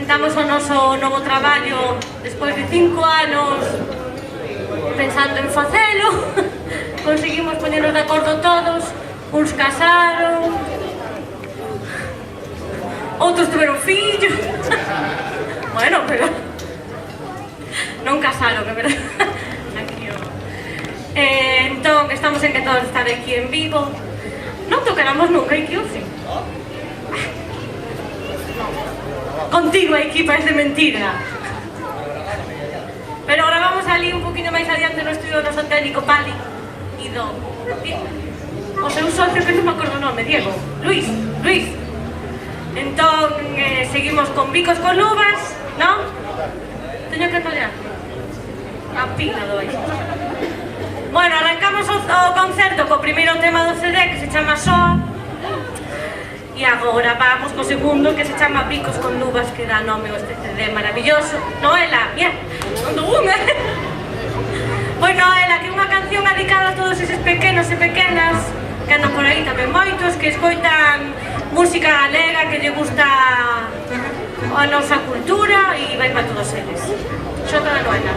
presentamos o noso novo traballo despois de 5 anos pensando en facelo. Conseguimos poñernos de acordo todos, uns casaron, outros tuveron fillos. Bueno, pero non casaron, é verdade. Entón, estamos en que todos estar aquí en vivo. Non tocaramos nunca aquí, ou sí? Contigo aquí parece mentira. Pero ahora vamos a ali un poquinho máis adiante no estudio do noso técnico Pali e do... o seu socio, que non me acordo o nome, Diego. Luis. Entón, seguimos con bicos con luvas, non? Teño que tallar a pila do baixo. Bueno, arrancamos o concerto co primeiro tema do CD, que se chama Soa. E agora vamos co segundo, que se chama Bicos con luvas, que dá nome a este CD maravilloso. Noela, mira, non do un, Pois Noela, que é unha canción dedicada a todos eses pequenos e pequenas que andan por aí tamén moitos, que escoitan música galega, que lle gusta a nosa cultura e vai para todos eles. Xota da Noela.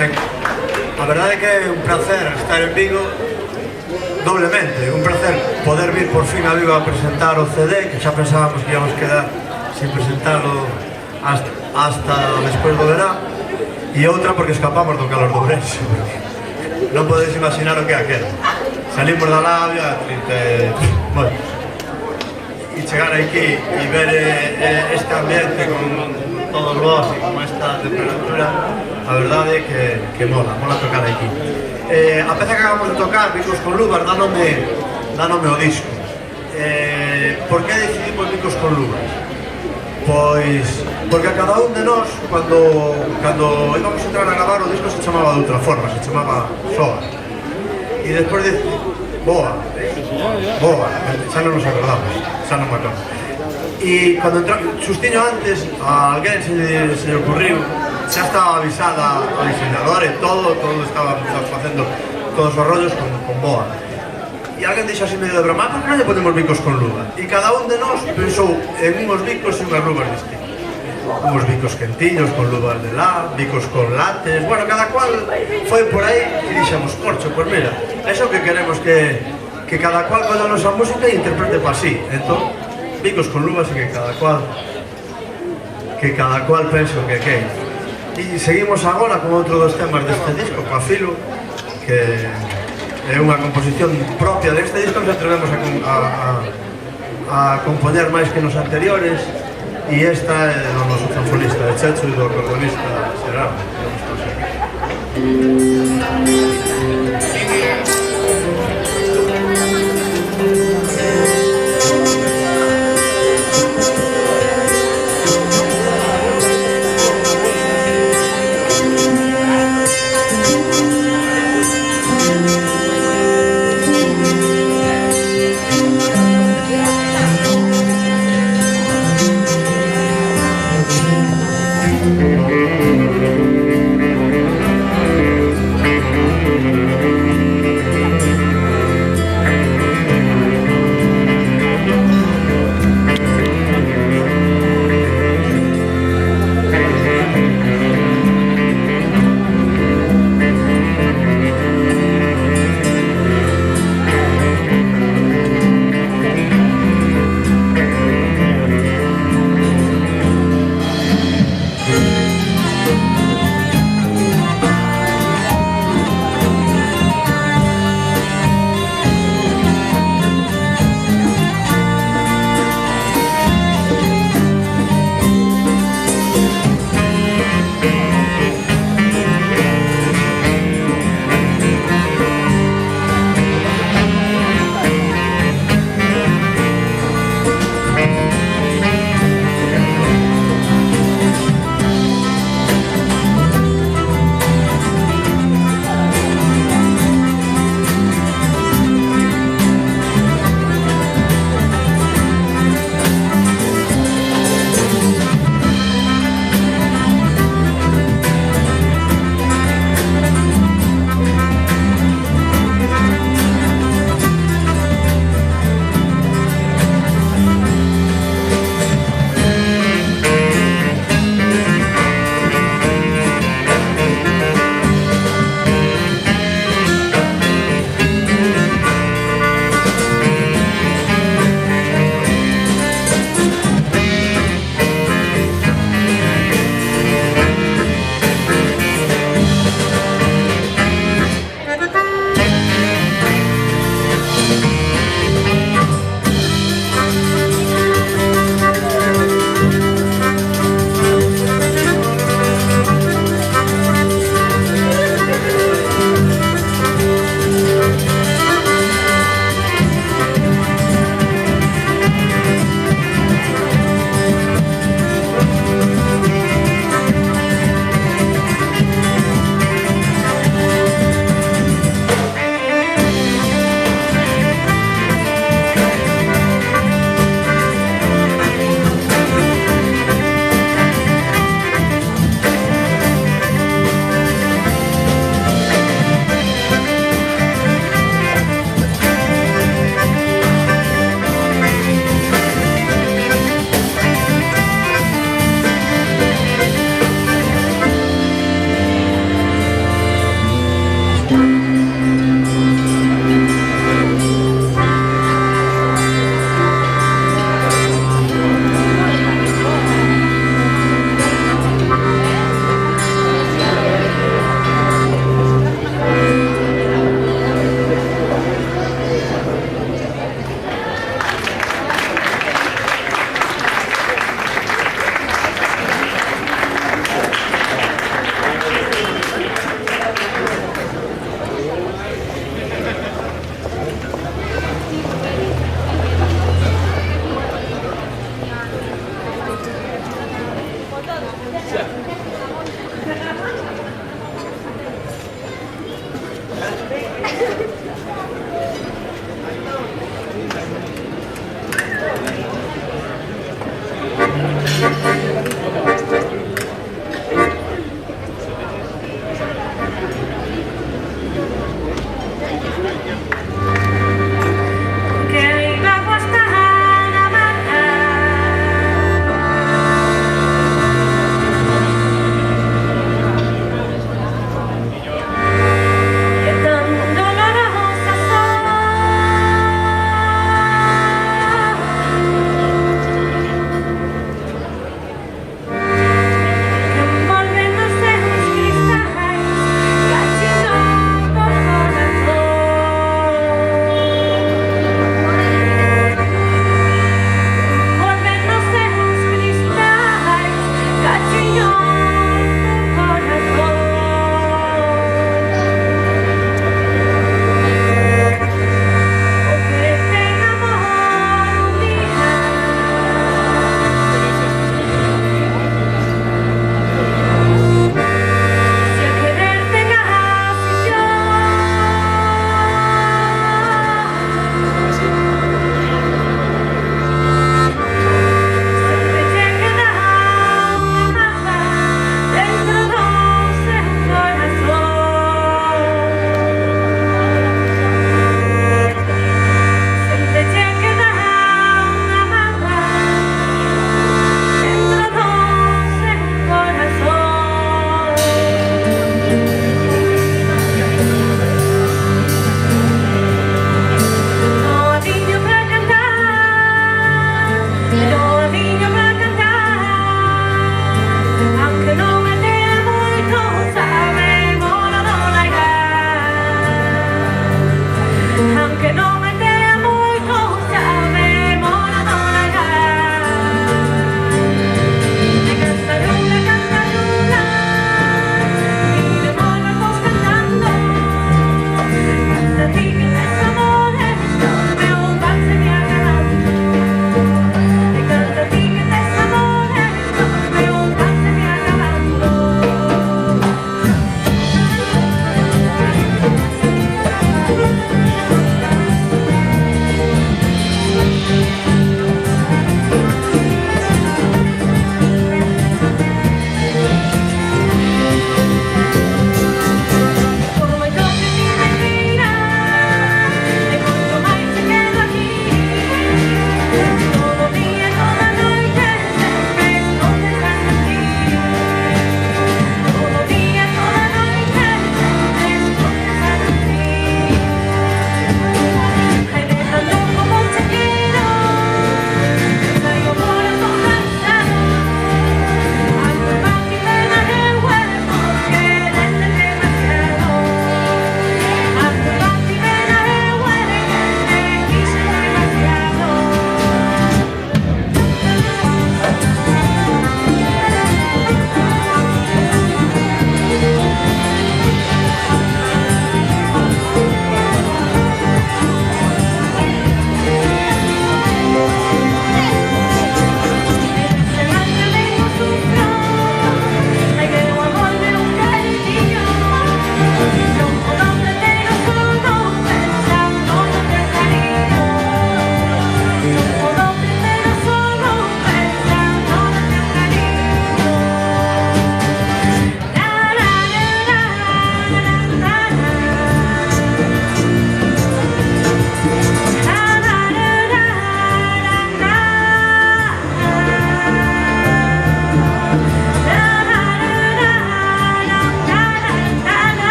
Ben, a verdade é que é un placer estar en Vigo, doblemente, un placer poder vir por fin a Vigo a presentar o CD, que xa pensábamos que íamos quedar sin presentarlo hasta despois do verán, e outra porque escapamos do calor do Ourense. Non podedes imaginar o que é aquel. Salimos da labia, bueno, e chegar aquí e ver este ambiente con todos vos e con esta temperatura, a verdade é que mola tocar aquí. A peza que acabamos de tocar, Bicos con Luvas, dá nome ao disco. Por que decidimos Bicos con Luvas? Pois, porque a cada un de nós, cando íbamos a entrar a gravar, o disco se chamaba de outra forma, se chamaba Soa. E despois de Boa, xa non nos acordamos, xa non me acordo. E cando entrou, xustiño antes, a alguén se lle ocurriu, xa estaba avisada a diseñadora e todo estaba facendo todos os rollos con Boa. E alguén dixo así medio de broma, por que non lle ponemos Bicos con Luvas? E cada un de nós pensou en unhos bicos e unhas luvas distintas. Uns bicos quentiños con luvas de lá, bicos con lates, bueno, cada cual foi por aí e dixemos, corcho, pois mira, eso que queremos que cada cual colla a nosa música e interprete pa así. Entón, Bicos con Luvas e que cada cual pense o que queira. E seguimos agora con outro dos temas deste disco, Pafilo, que é unha composición propia deste disco, nos atrevemos a compoñer máis que nos anteriores, e esta é do noso chanfonista de Checho e do acordeonista Xerardo.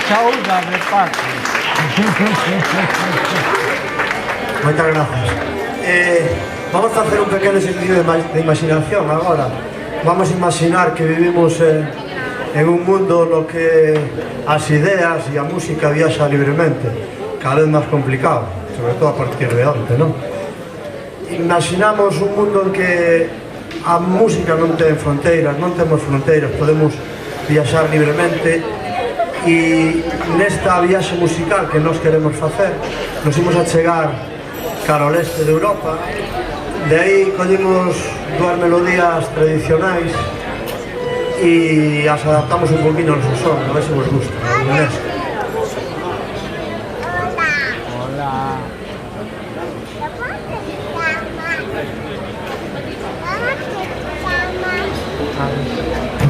Saúda de Paco. Moitas gracias. Vamos a hacer un pequeno exercicio de imaginación agora. Vamos a imaginar que vivimos en un mundo no que as ideas e a música viaxa libremente, cada vez máis complicado, sobre todo a partir de onte, non? Imaginamos un mundo en que a música non ten fronteiras, non temos fronteiras, podemos viaxar libremente e nesta viaxe musical que nós queremos facer nos imos a chegar cara ao leste de Europa. De aí collimos dúas melodías tradicionais e as adaptamos un poquinho ao noso son, a ver se vos gusta. Hola. Hola.